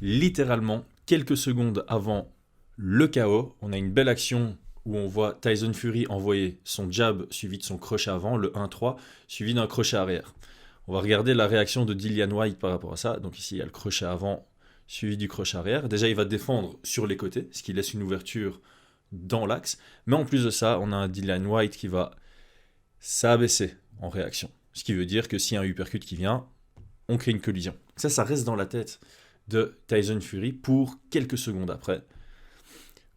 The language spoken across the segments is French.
littéralement quelques secondes avant le KO. On a une belle action où on voit Tyson Fury envoyer son jab suivi de son crochet avant, le 1-3, suivi d'un crochet arrière. On va regarder la réaction de Dillian Whyte par rapport à ça. Donc ici, il y a le crochet avant suivi du crochet arrière. Déjà, il va défendre sur les côtés, ce qui laisse une ouverture dans l'axe. Mais en plus de ça, on a un Dillian Whyte qui va s'abaisser en réaction. Ce qui veut dire que s'il y a un uppercut qui vient, on crée une collision. Ça reste dans la tête de Tyson Fury pour quelques secondes après,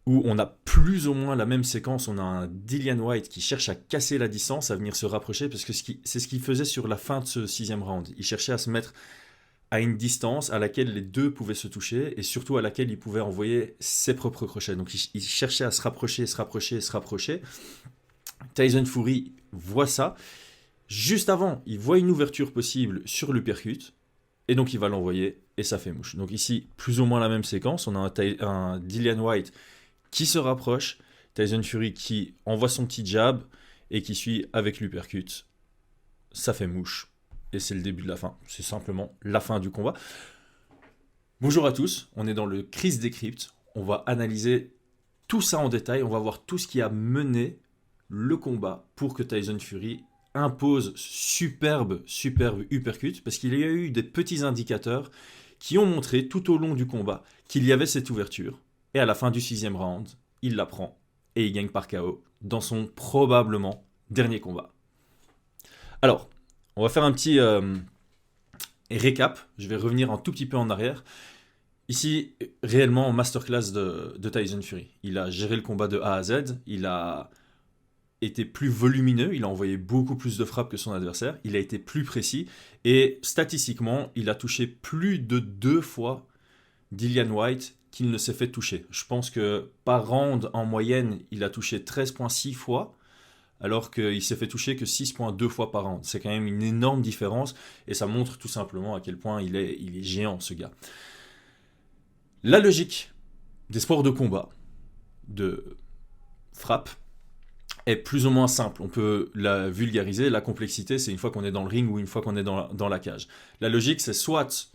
où on a plus ou moins la même séquence. On a un Dillian Whyte qui cherche à casser la distance, à venir se rapprocher, parce que c'est ce qu'il faisait sur la fin de ce 6e round. Il cherchait à se mettre à une distance à laquelle les deux pouvaient se toucher, et surtout à laquelle il pouvait envoyer ses propres crochets. Donc il cherchait à se rapprocher, se rapprocher, se rapprocher. Tyson Fury voit ça. Juste avant, il voit une ouverture possible sur l'uppercut, et donc il va l'envoyer, et ça fait mouche. Donc ici, plus ou moins la même séquence. On a un Dillian Whyte qui se rapproche, Tyson Fury qui envoie son petit jab, et qui suit avec l'uppercut. Ça fait mouche, et c'est le début de la fin. C'est simplement la fin du combat. Bonjour à tous, on est dans le Chris Decrypt. On va analyser tout ça en détail, on va voir tout ce qui a mené le combat pour que Tyson Fury impose superbe uppercut, parce qu'il y a eu des petits indicateurs qui ont montré tout au long du combat qu'il y avait cette ouverture, et à la fin du 6e round, il la prend, et il gagne par KO dans son probablement dernier combat. Alors, on va faire un petit récap, je vais revenir un tout petit peu en arrière. Ici, réellement, masterclass de Tyson Fury. Il a géré le combat de A à Z, il a été plus volumineux, il a envoyé beaucoup plus de frappes que son adversaire, il a été plus précis, et statistiquement, il a touché plus de 2 fois Dillian Whyte qu'il ne s'est fait toucher. Je pense que par round, en moyenne, il a touché 13,6 fois, alors qu'il s'est fait toucher que 6,2 fois par round. C'est quand même une énorme différence, et ça montre tout simplement à quel point il est géant, ce gars. La logique des sports de combat, de frappe, est plus ou moins simple. On peut la vulgariser. La complexité, c'est une fois qu'on est dans le ring ou une fois qu'on est dans la cage. La logique, c'est soit,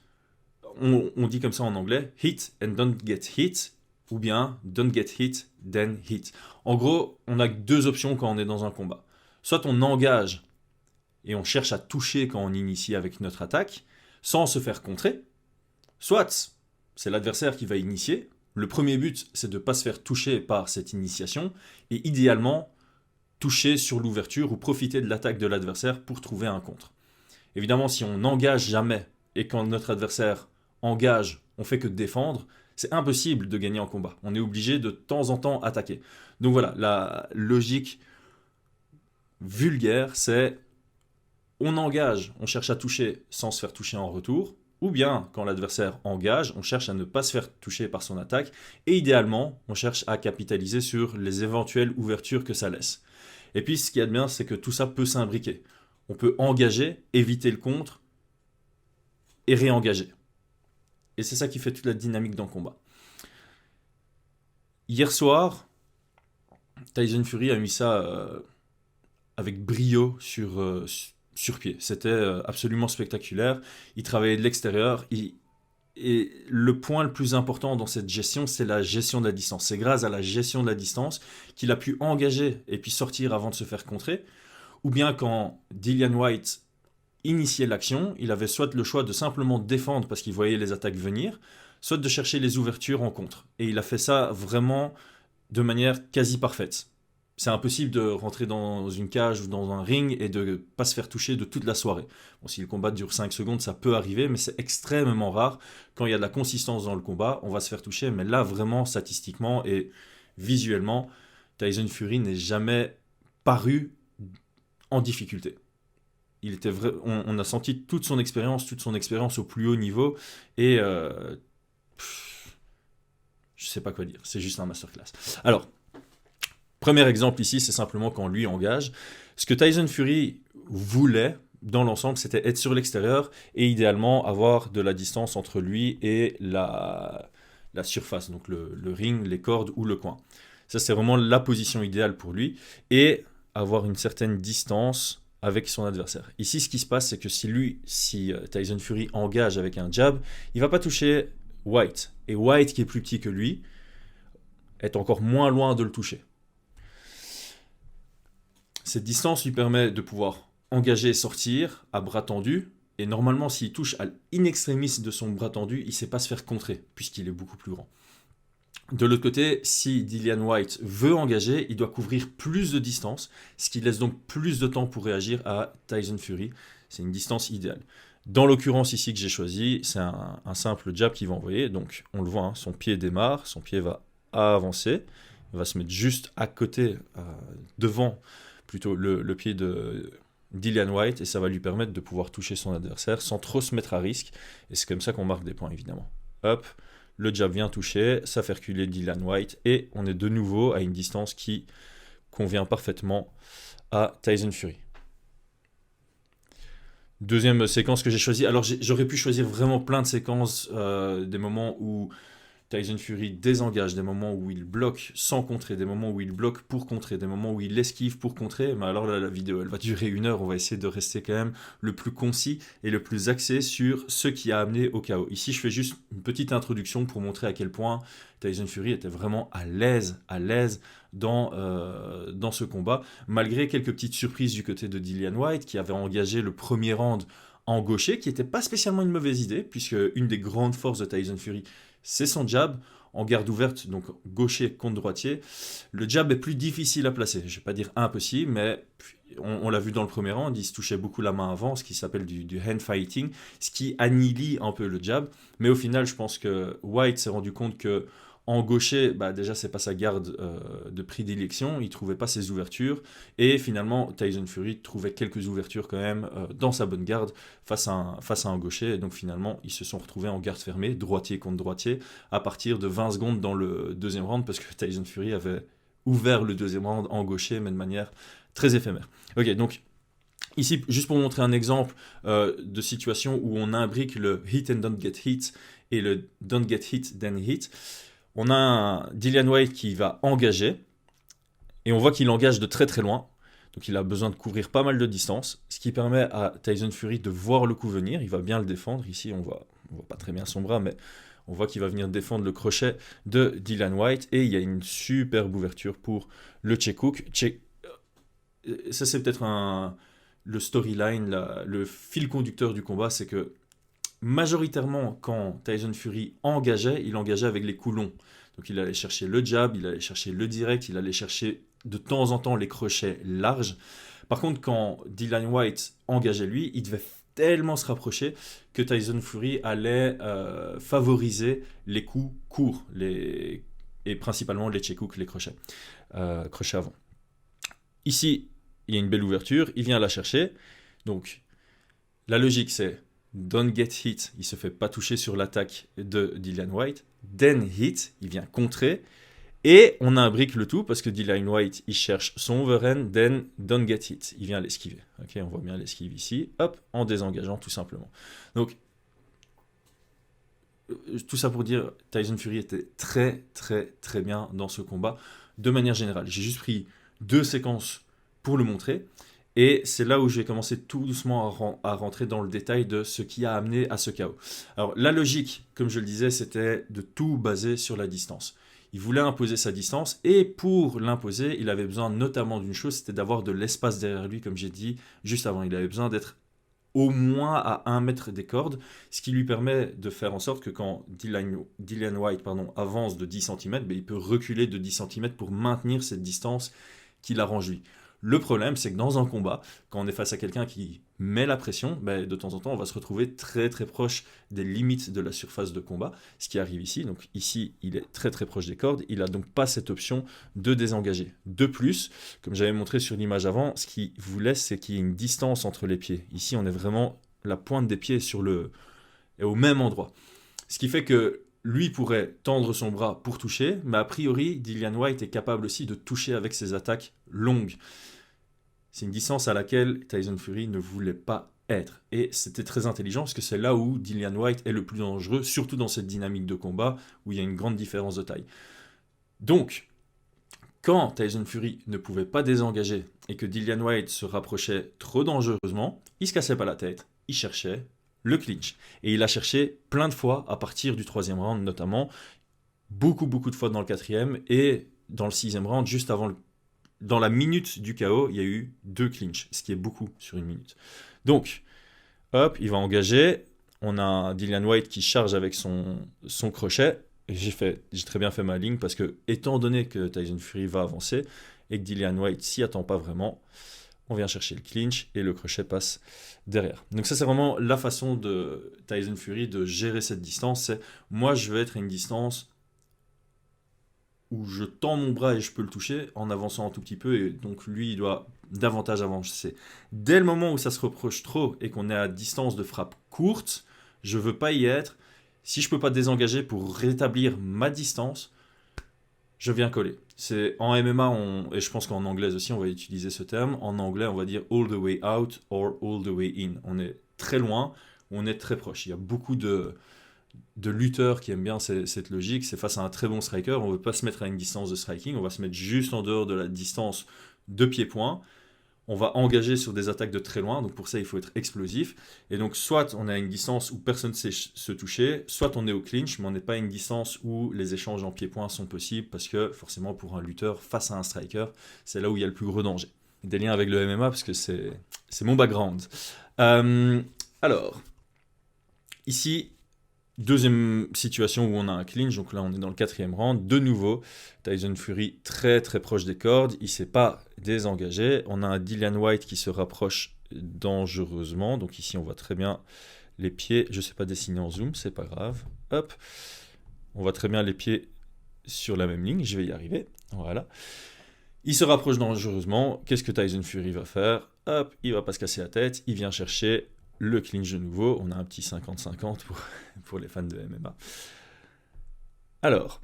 on dit comme ça en anglais, hit and don't get hit, ou bien don't get hit, then hit. En gros, on a 2 options quand on est dans un combat. Soit on engage et on cherche à toucher quand on initie avec notre attaque, sans se faire contrer. Soit c'est l'adversaire qui va initier. Le premier but, c'est de ne pas se faire toucher par cette initiation, et idéalement, toucher sur l'ouverture ou profiter de l'attaque de l'adversaire pour trouver un contre. Évidemment, si on n'engage jamais et quand notre adversaire engage, on fait que défendre, c'est impossible de gagner en combat. On est obligé de temps en temps attaquer. Donc voilà, la logique vulgaire, c'est on engage, on cherche à toucher sans se faire toucher en retour, ou bien quand l'adversaire engage, on cherche à ne pas se faire toucher par son attaque, et idéalement, on cherche à capitaliser sur les éventuelles ouvertures que ça laisse. Et puis, ce qu'il y a de bien, c'est que tout ça peut s'imbriquer. On peut engager, éviter le contre et réengager. Et c'est ça qui fait toute la dynamique dans le combat. Hier soir, Tyson Fury a mis ça avec brio sur pied. C'était absolument spectaculaire. Il travaillait de l'extérieur. Et le point le plus important dans cette gestion, c'est la gestion de la distance. C'est grâce à la gestion de la distance qu'il a pu engager et puis sortir avant de se faire contrer. Ou bien quand Dillian Whyte initiait l'action, il avait soit le choix de simplement défendre parce qu'il voyait les attaques venir, soit de chercher les ouvertures en contre. Et il a fait ça vraiment de manière quasi parfaite. C'est impossible de rentrer dans une cage ou dans un ring et de ne pas se faire toucher de toute la soirée. Bon, si le combat dure 5 secondes, ça peut arriver, mais c'est extrêmement rare. Quand il y a de la consistance dans le combat, on va se faire toucher. Mais là, vraiment, statistiquement et visuellement, Tyson Fury n'est jamais paru en difficulté. On a senti toute son expérience au plus haut niveau. Et je sais pas quoi dire. C'est juste un masterclass. Alors, premier exemple ici, c'est simplement quand lui engage. Ce que Tyson Fury voulait, dans l'ensemble, c'était être sur l'extérieur et idéalement avoir de la distance entre lui et la surface, donc le ring, les cordes ou le coin. Ça, c'est vraiment la position idéale pour lui et avoir une certaine distance avec son adversaire. Ici, ce qui se passe, c'est que si Tyson Fury engage avec un jab, il ne va pas toucher White. Et White, qui est plus petit que lui, est encore moins loin de le toucher. Cette distance lui permet de pouvoir engager et sortir à bras tendu. Et normalement, s'il touche à l'in extremis de son bras tendu, il ne sait pas se faire contrer, puisqu'il est beaucoup plus grand. De l'autre côté, si Dillian Whyte veut engager, il doit couvrir plus de distance, ce qui laisse donc plus de temps pour réagir à Tyson Fury. C'est une distance idéale. Dans l'occurrence ici que j'ai choisi, c'est un simple jab qu'il va envoyer. Donc on le voit, hein, son pied démarre, son pied va avancer, il va se mettre juste à côté, devant plutôt le pied de Dillian Whyte, et ça va lui permettre de pouvoir toucher son adversaire sans trop se mettre à risque. Et c'est comme ça qu'on marque des points, évidemment. Hop, le jab vient toucher, ça fait reculer Dillian Whyte, et on est de nouveau à une distance qui convient parfaitement à Tyson Fury. Deuxième séquence que j'ai choisie. Alors j'aurais pu choisir vraiment plein de séquences, des moments où Tyson Fury désengage, des moments où il bloque sans contrer, des moments où il bloque pour contrer, des moments où il esquive pour contrer. Mais alors là, la vidéo, elle va durer 1 heure. On va essayer de rester quand même le plus concis et le plus axé sur ce qui a amené au chaos. Ici, je fais juste une petite introduction pour montrer à quel point Tyson Fury était vraiment à l'aise dans ce combat, malgré quelques petites surprises du côté de Dillian Whyte, qui avait engagé le premier round en gaucher, qui n'était pas spécialement une mauvaise idée, puisque une des grandes forces de Tyson Fury, c'est son jab, en garde ouverte, donc gaucher contre droitier. Le jab est plus difficile à placer, je ne vais pas dire impossible, mais on l'a vu dans le premier round, il se touchait beaucoup la main avant, ce qui s'appelle du hand fighting, ce qui annihilie un peu le jab, mais au final, je pense que Whyte s'est rendu compte que en gaucher, déjà c'est pas sa garde de prédilection, il trouvait pas ses ouvertures, et finalement Tyson Fury trouvait quelques ouvertures quand même dans sa bonne garde face à un gaucher, et donc finalement ils se sont retrouvés en garde fermée, droitier contre droitier, à partir de 20 secondes dans le deuxième round, parce que Tyson Fury avait ouvert le deuxième round en gaucher, mais de manière très éphémère. Ok, donc ici, juste pour montrer un exemple de situation où on imbrique le hit and don't get hit et le don't get hit then hit. On a un Dillian Whyte qui va engager, et on voit qu'il engage de très très loin, donc il a besoin de couvrir pas mal de distance, ce qui permet à Tyson Fury de voir le coup venir, il va bien le défendre, ici on voit pas très bien son bras, mais on voit qu'il va venir défendre le crochet de Dillian Whyte, et il y a une superbe ouverture pour le check hook. Ça c'est peut-être le storyline, le fil conducteur du combat, c'est que majoritairement, quand Tyson Fury engageait, il engageait avec les coups longs. Donc il allait chercher le jab, il allait chercher le direct, il allait chercher de temps en temps les crochets larges. Par contre, quand Dillian Whyte engageait lui, il devait tellement se rapprocher que Tyson Fury allait favoriser les coups courts, et principalement les check hooks, les crochets avant. Ici, il y a une belle ouverture, il vient la chercher. Donc la logique c'est don't get hit, il se fait pas toucher sur l'attaque de Dillian Whyte. Then hit, il vient contrer. Et on imbrique le tout parce que Dillian Whyte, il cherche son overhand, then don't get hit. Il vient l'esquiver. Ok, on voit bien l'esquive ici. Hop, en désengageant tout simplement. Donc, tout ça pour dire, Tyson Fury était très très très bien dans ce combat. De manière générale, j'ai juste pris 2 séquences pour le montrer. Et c'est là où je vais commencer tout doucement à rentrer dans le détail de ce qui a amené à ce chaos. Alors la logique, comme je le disais, c'était de tout baser sur la distance. Il voulait imposer sa distance, et pour l'imposer, il avait besoin notamment d'une chose, c'était d'avoir de l'espace derrière lui, comme j'ai dit juste avant. Il avait besoin d'être au moins à 1 mètre des cordes, ce qui lui permet de faire en sorte que quand Dillian Whyte avance de 10 cm, il peut reculer de 10 cm pour maintenir cette distance qu'il arrange lui. Le problème, c'est que dans un combat, quand on est face à quelqu'un qui met la pression, de temps en temps, on va se retrouver très très proche des limites de la surface de combat, ce qui arrive ici. Donc ici, il est très très proche des cordes, il n'a donc pas cette option de désengager. De plus, comme j'avais montré sur l'image avant, ce qui vous laisse, c'est qu'il y ait une distance entre les pieds. Ici, on est vraiment, la pointe des pieds est au même endroit. Ce qui fait que lui pourrait tendre son bras pour toucher, mais a priori, Dillian Whyte est capable aussi de toucher avec ses attaques longues. C'est une distance à laquelle Tyson Fury ne voulait pas être. Et c'était très intelligent parce que c'est là où Dillian Whyte est le plus dangereux, surtout dans cette dynamique de combat où il y a une grande différence de taille. Donc, quand Tyson Fury ne pouvait pas désengager et que Dillian Whyte se rapprochait trop dangereusement, il se cassait pas la tête, il cherchait le clinch. Et il a cherché plein de fois à partir du 3e round notamment, beaucoup de fois dans le 4e et dans le 6e round, juste avant dans la minute du KO, il y a eu 2 clinches, ce qui est beaucoup sur une minute. Donc, hop, il va engager. On a Dillian Whyte qui charge avec son crochet. Et j'ai très bien fait ma ligne parce que, étant donné que Tyson Fury va avancer et que Dillian Whyte s'y attend pas vraiment, on vient chercher le clinch et le crochet passe derrière. Donc ça, c'est vraiment la façon de Tyson Fury de gérer cette distance. C'est moi, je vais être à une distance où je tends mon bras et je peux le toucher en avançant un tout petit peu, et donc lui, il doit davantage avancer. Dès le moment où ça se reproche trop et qu'on est à distance de frappe courte, je veux pas y être. Si je peux pas désengager pour rétablir ma distance, je viens coller. C'est en MMA, et je pense qu'en anglais aussi, on va utiliser ce terme. En anglais, on va dire all the way out or all the way in. On est très loin, on est très proche. Il y a beaucoup de lutteurs qui aiment bien cette logique. C'est face à un très bon striker, on ne veut pas se mettre à une distance de striking, on va se mettre juste en dehors de la distance de pied-point. On va engager sur des attaques de très loin, donc pour ça il faut être explosif. Et donc soit on est à une distance où personne ne sait se toucher, soit on est au clinch, mais on n'est pas à une distance où les échanges en pied-point sont possibles, parce que forcément pour un lutteur face à un striker, c'est là où il y a le plus gros danger. Des liens avec le MMA, parce que c'est mon background. Alors, ici, deuxième situation où on a un clinch, donc là on est dans le 4e round. De nouveau, Tyson Fury très proche des cordes, il ne s'est pas désengagé. On a un Dillian Whyte qui se rapproche dangereusement, donc ici on voit très bien les pieds. Je ne sais pas dessiner en zoom, c'est pas grave. Hop, on voit très bien les pieds sur la même ligne, je vais y arriver. Voilà. Il se rapproche dangereusement. Qu'est-ce que Tyson Fury va faire? Hop, il va pas se casser la tête, il vient chercher le clinch de nouveau. On a un petit 50-50 pour les fans de MMA. Alors,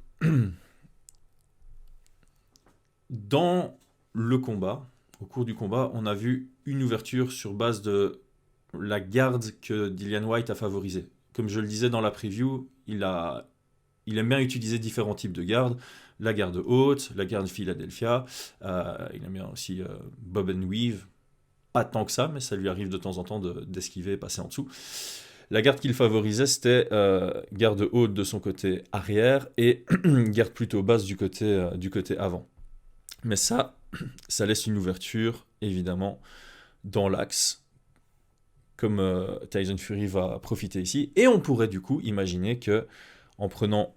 dans le combat, au cours du combat, on a vu une ouverture sur base de la garde que Dillian Whyte a favorisée. Comme je le disais dans la preview, il aime bien utiliser différents types de gardes. La garde haute, la garde Philadelphia, il aime bien aussi Bob and Weave. Pas tant que ça, mais ça lui arrive de temps en temps d'esquiver et passer en dessous. La garde qu'il favorisait, c'était garde haute de son côté arrière et garde plutôt basse du côté avant. Mais ça laisse une ouverture, évidemment, dans l'axe, comme Tyson Fury va profiter ici. Et on pourrait du coup imaginer que, en prenant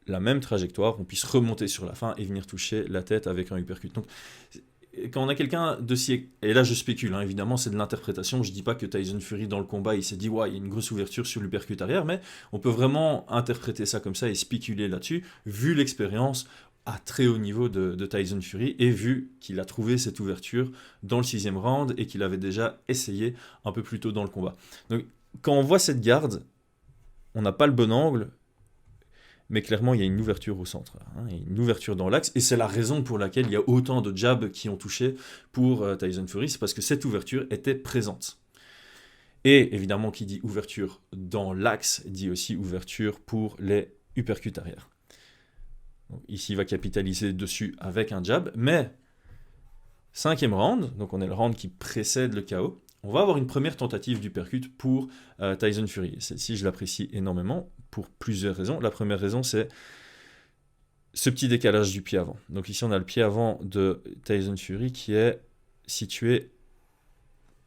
la même trajectoire, on puisse remonter sur la fin et venir toucher la tête avec un uppercut. Donc, quand on a quelqu'un de si... Et là, je spécule, hein, évidemment, c'est de l'interprétation. Je ne dis pas que Tyson Fury, dans le combat, il s'est dit « Ouais, il y a une grosse ouverture sur l'uppercut arrière », mais on peut vraiment interpréter ça comme ça et spéculer là-dessus, vu l'expérience à très haut niveau de Tyson Fury, et vu qu'il a trouvé cette ouverture dans le 6e round et qu'il avait déjà essayé un peu plus tôt dans le combat. Donc, quand on voit cette garde, on n'a pas le bon angle, mais clairement, il y a une ouverture au centre, hein, il y a une ouverture dans l'axe, et c'est la raison pour laquelle il y a autant de jabs qui ont touché pour Tyson Fury, c'est parce que cette ouverture était présente. Et évidemment, qui dit ouverture dans l'axe, dit aussi ouverture pour les uppercuts arrière. Donc, ici, il va capitaliser dessus avec un jab, mais 5e round, donc on est le round qui précède le KO, on va avoir une première tentative d'uppercut pour Tyson Fury. Celle-ci, je l'apprécie énormément pour plusieurs raisons. La première raison, c'est ce petit décalage du pied avant. Donc ici, on a le pied avant de Tyson Fury qui est situé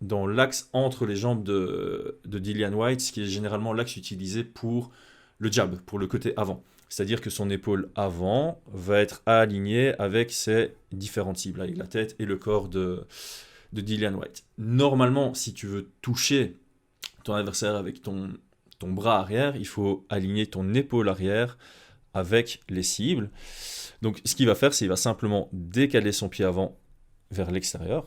dans l'axe entre les jambes de Dillian Whyte, ce qui est généralement l'axe utilisé pour le jab, pour le côté avant. C'est-à-dire que son épaule avant va être alignée avec ses différentes cibles, avec la tête et le corps de Dillian Whyte. Normalement, si tu veux toucher ton adversaire avec ton bras arrière, il faut aligner ton épaule arrière avec les cibles. Donc ce qu'il va faire, c'est qu'il va simplement décaler son pied avant vers l'extérieur,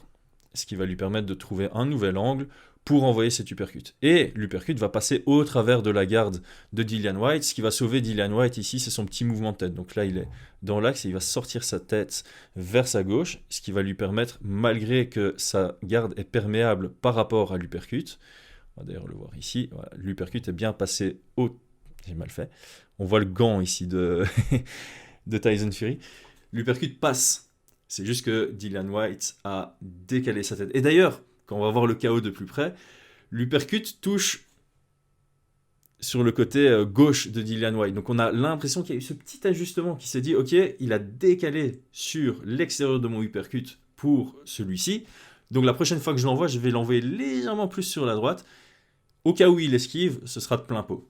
ce qui va lui permettre de trouver un nouvel angle pour envoyer cet uppercut. Et l'uppercut va passer au travers de la garde de Dillian Whyte. Ce qui va sauver Dillian Whyte ici, c'est son petit mouvement de tête. Donc là, il est dans l'axe et il va sortir sa tête vers sa gauche, ce qui va lui permettre, malgré que sa garde est perméable par rapport à l'uppercut, on va d'ailleurs le voir ici, voilà, l'uppercut est bien passé au... J'ai mal fait. On voit le gant ici de Tyson Fury. L'uppercut passe. C'est juste que Dillian Whyte a décalé sa tête. Et d'ailleurs, quand on va voir le KO de plus près, l'uppercut touche sur le côté gauche de Dillian Whyte. Donc on a l'impression qu'il y a eu ce petit ajustement qui s'est dit, ok, il a décalé sur l'extérieur de mon uppercut pour celui-ci. Donc la prochaine fois que je l'envoie, je vais l'envoyer légèrement plus sur la droite. Au cas où il esquive, ce sera de plein pot.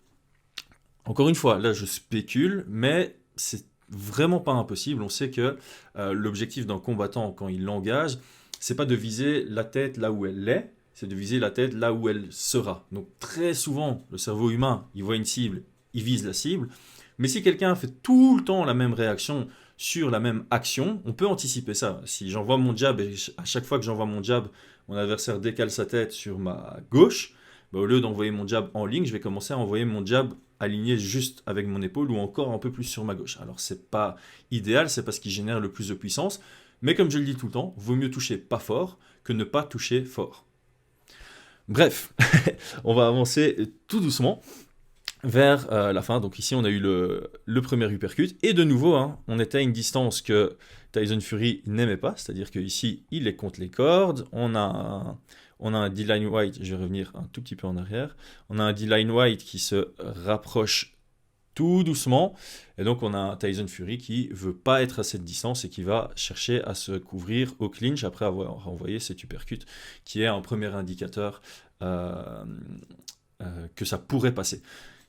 Encore une fois, là je spécule, mais c'est vraiment pas impossible. On sait que l'objectif d'un combattant quand il l'engage, c'est pas de viser la tête là où elle est, c'est de viser la tête là où elle sera. Donc très souvent, le cerveau humain, il voit une cible, il vise la cible. Mais si quelqu'un fait tout le temps la même réaction sur la même action, on peut anticiper ça. Si j'envoie mon jab et à chaque fois que j'envoie mon jab, mon adversaire décale sa tête sur ma gauche, bah, au lieu d'envoyer mon jab en ligne, je vais commencer à envoyer mon jab aligné juste avec mon épaule ou encore un peu plus sur ma gauche. Alors c'est pas idéal, c'est pas ce qui génère le plus de puissance, mais comme je le dis tout le temps, vaut mieux toucher pas fort que ne pas toucher fort. Bref, on va avancer tout doucement vers la fin. Donc ici, on a eu le premier uppercut. Et de nouveau, hein, on était à une distance que Tyson Fury n'aimait pas. C'est-à-dire qu'ici, il est contre les cordes. On a un Dillian Whyte, je vais revenir un tout petit peu en arrière. On a un Dillian Whyte qui se rapproche tout doucement. Et donc, on a un Tyson Fury qui veut pas être à cette distance et qui va chercher à se couvrir au clinch après avoir envoyé cet uppercut, qui est un premier indicateur que ça pourrait passer.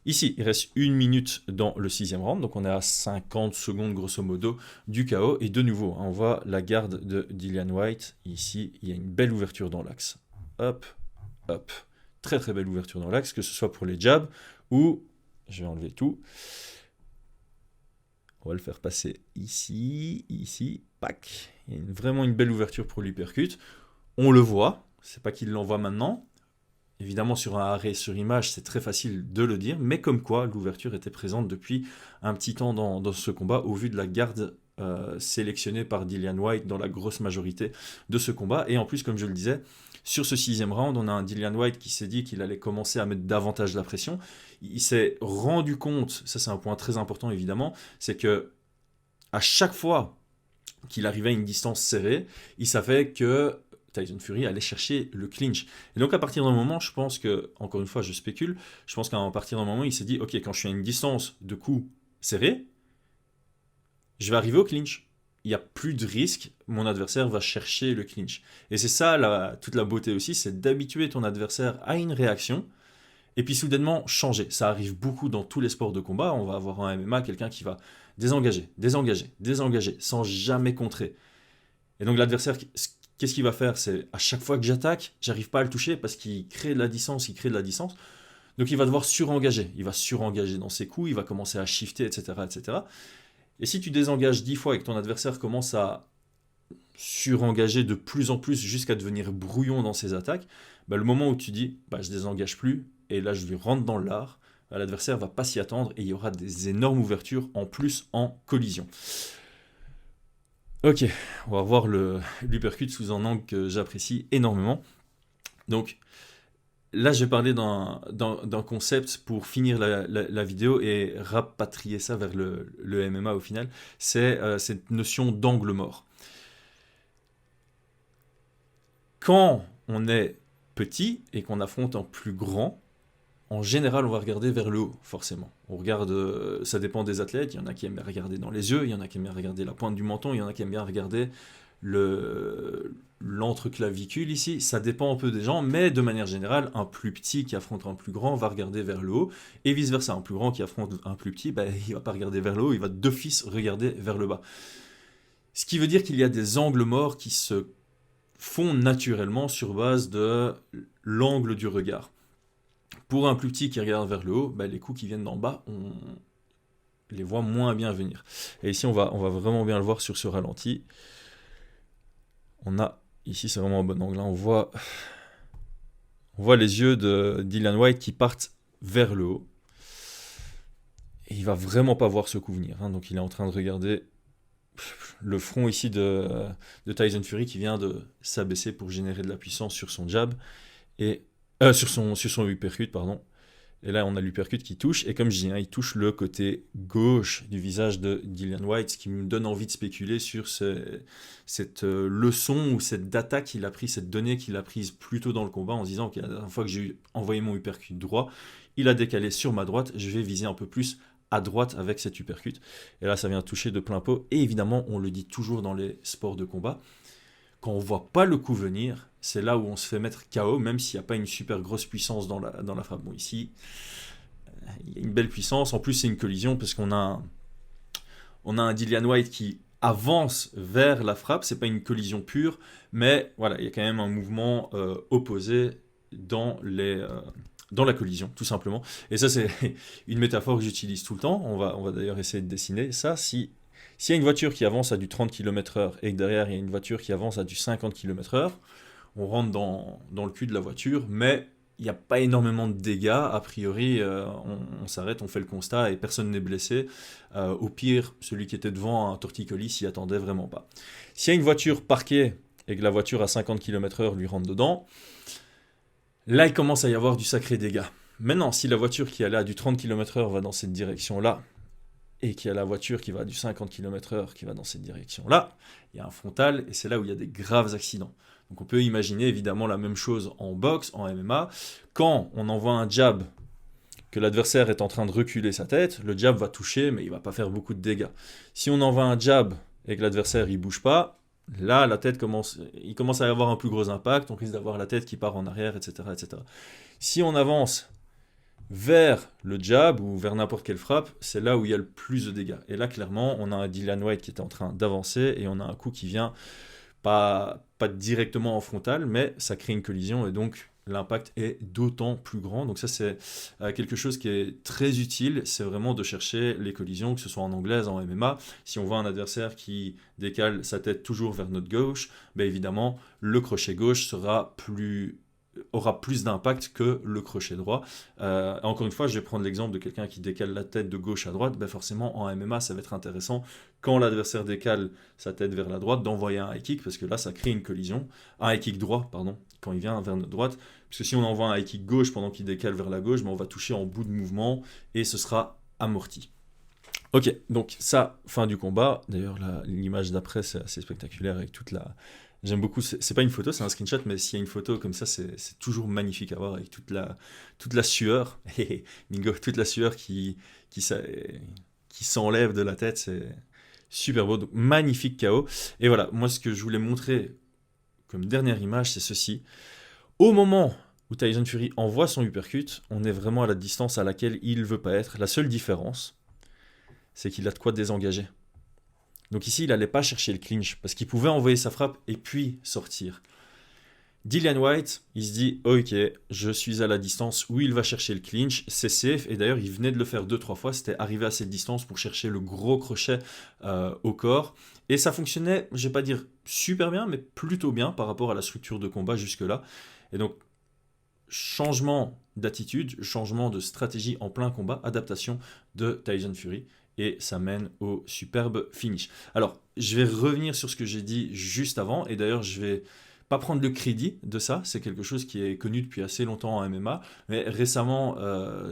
Ici, il reste 1 minute dans le 6e round, donc on est à 50 secondes grosso modo du KO. Et de nouveau, on voit la garde de Dillian Whyte. Ici, il y a une belle ouverture dans l'axe. Hop, hop. Très très belle ouverture dans l'axe, que ce soit pour les jabs ou... Je vais enlever tout. On va le faire passer ici, pack. Il y a vraiment une belle ouverture pour l'uppercut. On le voit, c'est pas qu'il l'envoie maintenant. Évidemment, sur un arrêt sur image, c'est très facile de le dire, mais comme quoi l'ouverture était présente depuis un petit temps dans ce combat, au vu de la garde sélectionnée par Dillian Whyte dans la grosse majorité de ce combat. Et en plus, comme je le disais, sur ce 6e round, on a un Dillian Whyte qui s'est dit qu'il allait commencer à mettre davantage la pression. Il s'est rendu compte, ça c'est un point très important évidemment, c'est que à chaque fois qu'il arrivait à une distance serrée, il savait que Tyson Fury allait chercher le clinch. Et donc à partir d'un moment, je pense que, encore une fois je spécule, je pense qu'à partir d'un moment, il s'est dit, ok, quand je suis à une distance de coups serrés, je vais arriver au clinch. Il n'y a plus de risque, mon adversaire va chercher le clinch. Et c'est ça toute la beauté aussi, c'est d'habituer ton adversaire à une réaction, et puis soudainement changer. Ça arrive beaucoup dans tous les sports de combat. On va avoir en MMA quelqu'un qui va désengager, sans jamais contrer. Et donc l'adversaire, qu'est-ce qu'il va faire? C'est à chaque fois que j'attaque, j'arrive pas à le toucher parce qu'il crée de la distance, Donc il va devoir surengager. Il va surengager dans ses coups, il va commencer à shifter, etc., etc. Et si tu désengages 10 fois et que ton adversaire commence à surengager de plus en plus jusqu'à devenir brouillon dans ses attaques, bah, le moment où tu dis je désengage plus et là je lui rentre dans l'art, l'adversaire va pas s'y attendre et il y aura des énormes ouvertures en plus en collision. Ok, on va revoir l'uppercut sous un angle que j'apprécie énormément. Donc là, je vais parler d'un concept pour finir la vidéo et rapatrier ça vers le MMA au final. C'est cette notion d'angle mort. Quand on est petit et qu'on affronte un plus grand, en général, on va regarder vers le haut, forcément. On regarde, ça dépend des athlètes. Il y en a qui aiment bien regarder dans les yeux, il y en a qui aiment bien regarder la pointe du menton, il y en a qui aiment bien regarder l'entreclavicule ici. Ça dépend un peu des gens, mais de manière générale, un plus petit qui affronte un plus grand va regarder vers le haut, et vice-versa. Un plus grand qui affronte un plus petit, il va pas regarder vers le haut, il va d'office regarder vers le bas. Ce qui veut dire qu'il y a des angles morts qui se font naturellement sur base de l'angle du regard. Pour un plus petit qui regarde vers le haut, les coups qui viennent d'en bas, on les voit moins bien venir. Et ici, on va vraiment bien le voir sur ce ralenti. On a, ici c'est vraiment un bon angle, hein, on voit les yeux de Dillian Whyte qui partent vers le haut. Et il va vraiment pas voir ce coup venir. Hein, donc il est en train de regarder le front ici de Tyson Fury qui vient de s'abaisser pour générer de la puissance sur son jab. Et sur son uppercut, pardon. Et là, on a l'uppercut qui touche. Et comme je dis, il touche le côté gauche du visage de Dillian Whyte, ce qui me donne envie de spéculer sur cette leçon ou cette data qu'il a prise, cette donnée qu'il a prise plus tôt dans le combat, en se disant que la dernière fois que j'ai envoyé mon uppercut droit, il a décalé sur ma droite, je vais viser un peu plus à droite avec cet uppercut. Et là, ça vient toucher de plein pot. Et évidemment, on le dit toujours dans les sports de combat, quand on voit pas le coup venir, c'est là où on se fait mettre KO, même s'il n'y a pas une super grosse puissance dans la frappe. Bon, ici, il y a une belle puissance. En plus, c'est une collision parce qu'on a un Dillian Whyte qui avance vers la frappe. C'est pas une collision pure, mais voilà, il y a quand même un mouvement opposé dans la collision, tout simplement. Et ça, c'est une métaphore que j'utilise tout le temps. On va d'ailleurs essayer de dessiner ça. S'il y a une voiture qui avance à du 30 km/h et que derrière, il y a une voiture qui avance à du 50 km/h, on rentre dans le cul de la voiture, mais il n'y a pas énormément de dégâts. A priori, on s'arrête, on fait le constat et personne n'est blessé. Au pire, celui qui était devant un torticolis s'y attendait vraiment pas. S'il y a une voiture parquée et que la voiture à 50 km/h lui rentre dedans, là, il commence à y avoir du sacré dégât. Maintenant, si la voiture qui allait à du 30 km/h va dans cette direction-là, et qu'il y a la voiture qui va à du 50 km/h qui va dans cette direction-là, il y a un frontal, et c'est là où il y a des graves accidents. Donc on peut imaginer évidemment la même chose en boxe, en MMA. Quand on envoie un jab, que l'adversaire est en train de reculer sa tête, le jab va toucher, mais il ne va pas faire beaucoup de dégâts. Si on envoie un jab et que l'adversaire ne bouge pas, là, la tête commence à y avoir un plus gros impact, on risque d'avoir la tête qui part en arrière, etc., etc. Si on avance vers le jab ou vers n'importe quelle frappe, c'est là où il y a le plus de dégâts. Et là, clairement, on a un Dillian Whyte qui est en train d'avancer et on a un coup qui vient pas directement en frontal, mais ça crée une collision et donc l'impact est d'autant plus grand. Donc ça, c'est quelque chose qui est très utile, c'est vraiment de chercher les collisions, que ce soit en anglaise, en MMA. Si on voit un adversaire qui décale sa tête toujours vers notre gauche, ben évidemment, le crochet gauche aura plus d'impact que le crochet droit. Encore une fois, je vais prendre l'exemple de quelqu'un qui décale la tête de gauche à droite. Ben forcément, en MMA, ça va être intéressant, quand l'adversaire décale sa tête vers la droite, d'envoyer un high kick, parce que là, ça crée une collision. Un high kick droit, pardon, quand il vient vers notre droite. Parce que si on envoie un high kick gauche pendant qu'il décale vers la gauche, ben on va toucher en bout de mouvement et ce sera amorti. Ok, donc ça, fin du combat. D'ailleurs, l'image d'après, c'est assez spectaculaire avec toute la... J'aime beaucoup, c'est pas une photo, c'est un screenshot, mais s'il y a une photo comme ça, c'est toujours magnifique à voir avec toute la sueur, bingo, toute la sueur qui s'enlève de la tête, c'est super beau, donc magnifique KO. Et voilà, moi ce que je voulais montrer comme dernière image, c'est ceci. Au moment où Tyson Fury envoie son uppercut, on est vraiment à la distance à laquelle il veut pas être. La seule différence, c'est qu'il a de quoi désengager. Donc ici, il n'allait pas chercher le clinch, parce qu'il pouvait envoyer sa frappe et puis sortir. Dillian Whyte, il se dit « Ok, je suis à la distance où il va chercher le clinch, c'est safe ». Et d'ailleurs, il venait de le faire 2-3 fois, c'était arrivé à cette distance pour chercher le gros crochet au corps. Et ça fonctionnait, je ne vais pas dire super bien, mais plutôt bien par rapport à la structure de combat jusque-là. Et donc, changement d'attitude, changement de stratégie en plein combat, adaptation de Tyson Fury. Et ça mène au superbe finish. Alors, je vais revenir sur ce que j'ai dit juste avant, et d'ailleurs, je vais pas prendre le crédit de ça, c'est quelque chose qui est connu depuis assez longtemps en MMA, mais récemment,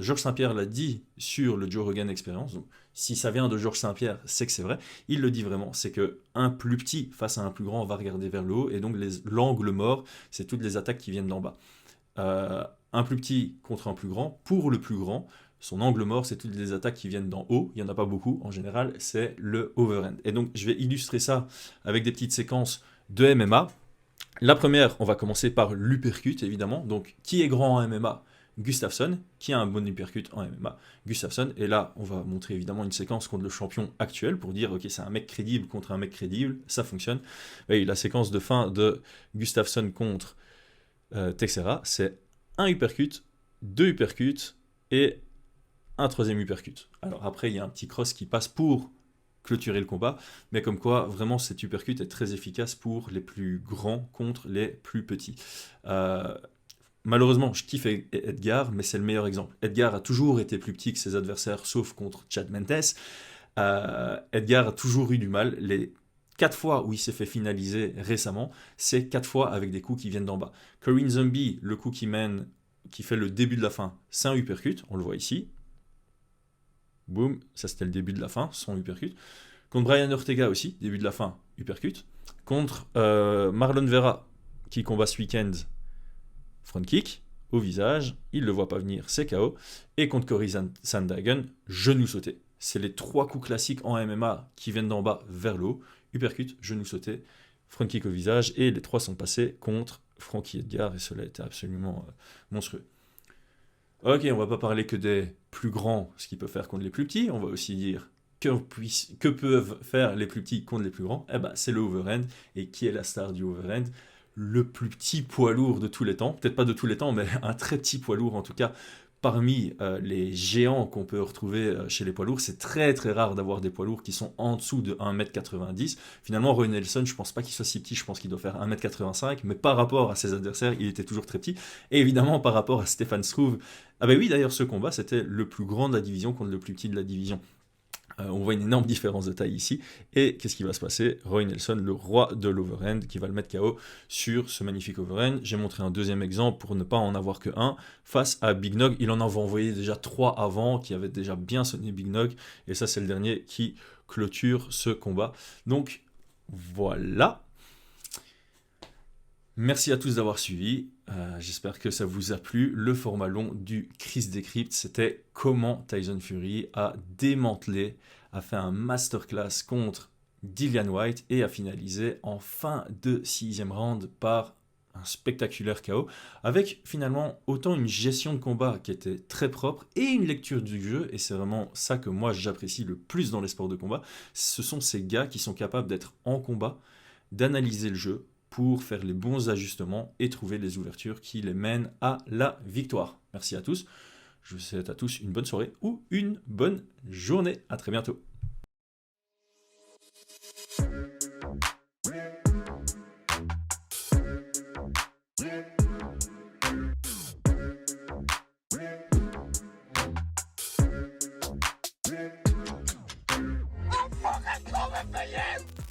Georges Saint-Pierre l'a dit sur le Joe Rogan Experience, donc si ça vient de Georges Saint-Pierre, c'est que c'est vrai, il le dit vraiment, c'est qu'un plus petit face à un plus grand va regarder vers le haut, et donc l'angle mort, c'est toutes les attaques qui viennent d'en bas. Un plus petit contre un plus grand, pour le plus grand, son angle mort, c'est toutes les attaques qui viennent d'en haut. Il n'y en a pas beaucoup. En général, c'est le overhand. Et donc, je vais illustrer ça avec des petites séquences de MMA. La première, on va commencer par l'uppercut, évidemment. Donc, qui est grand en MMA? Gustafsson. Qui a un bon uppercut en MMA? Gustafsson. Et là, on va montrer évidemment une séquence contre le champion actuel pour dire, ok, c'est un mec crédible contre un mec crédible. Ça fonctionne. Et la séquence de fin de Gustafsson contre Teixeira, c'est un uppercut, 2 uppercuts et un 3e uppercut. Alors après, il y a un petit cross qui passe pour clôturer le combat, mais comme quoi, vraiment, cet uppercut est très efficace pour les plus grands contre les plus petits. Malheureusement, je kiffe Edgar, mais c'est le meilleur exemple. Edgar a toujours été plus petit que ses adversaires, sauf contre Chad Mendes. Edgar a toujours eu du mal. Les 4 fois où il s'est fait finaliser récemment, c'est 4 fois avec des coups qui viennent d'en bas. Korean Zombie, le coup qui fait le début de la fin, c'est un uppercut, on le voit ici. Boum, ça c'était le début de la fin, son uppercut. Contre Brian Ortega aussi, début de la fin, uppercut. Contre Marlon Vera, qui combat ce week-end, front kick. au visage, il ne le voit pas venir, c'est KO. Et contre Cory Sandhagen, genou sauté. C'est les 3 coups classiques en MMA qui viennent d'en bas vers le haut. Uppercut, genou sauté, front kick au visage. Et les 3 sont passés contre Frankie Edgar. Et cela était absolument monstrueux. Ok, on va pas parler que des plus grands, ce qu'ils peuvent faire contre les plus petits. On va aussi dire que peuvent faire les plus petits contre les plus grands. Eh ben, c'est le overhand. Et qui est la star du overhand? Le plus petit poids lourd de tous les temps. Peut-être pas de tous les temps, mais un très petit poids lourd en tout cas. Parmi les géants qu'on peut retrouver chez les poids lourds, c'est très très rare d'avoir des poids lourds qui sont en dessous de 1m90. Finalement, Roy Nelson, je pense pas qu'il soit si petit, je pense qu'il doit faire 1m85, mais par rapport à ses adversaires, il était toujours très petit. Et évidemment, par rapport à Stefan Struve, ah ben oui, d'ailleurs, ce combat, c'était le plus grand de la division contre le plus petit de la division. On voit une énorme différence de taille ici. Et qu'est-ce qui va se passer? Roy Nelson, le roi de l'overhand, qui va le mettre KO sur ce magnifique overhand. J'ai montré un deuxième exemple pour ne pas en avoir que un. Face à Big Nog, il en avait envoyé déjà 3 avant, qui avaient déjà bien sonné Big Nog. Et ça, c'est le dernier qui clôture ce combat. Donc, voilà. Merci à tous d'avoir suivi. J'espère que ça vous a plu. Le format long du Chris Decrypt, c'était comment Tyson Fury a démantelé, a fait un masterclass contre Dillian Whyte et a finalisé en fin de 6e round par un spectaculaire KO, avec finalement autant une gestion de combat qui était très propre et une lecture du jeu, et c'est vraiment ça que moi j'apprécie le plus dans les sports de combat. Ce sont ces gars qui sont capables d'être en combat, d'analyser le jeu, pour faire les bons ajustements et trouver les ouvertures qui les mènent à la victoire. Merci à tous. Je vous souhaite à tous une bonne soirée ou une bonne journée. À très bientôt. I'm fucking coming for you!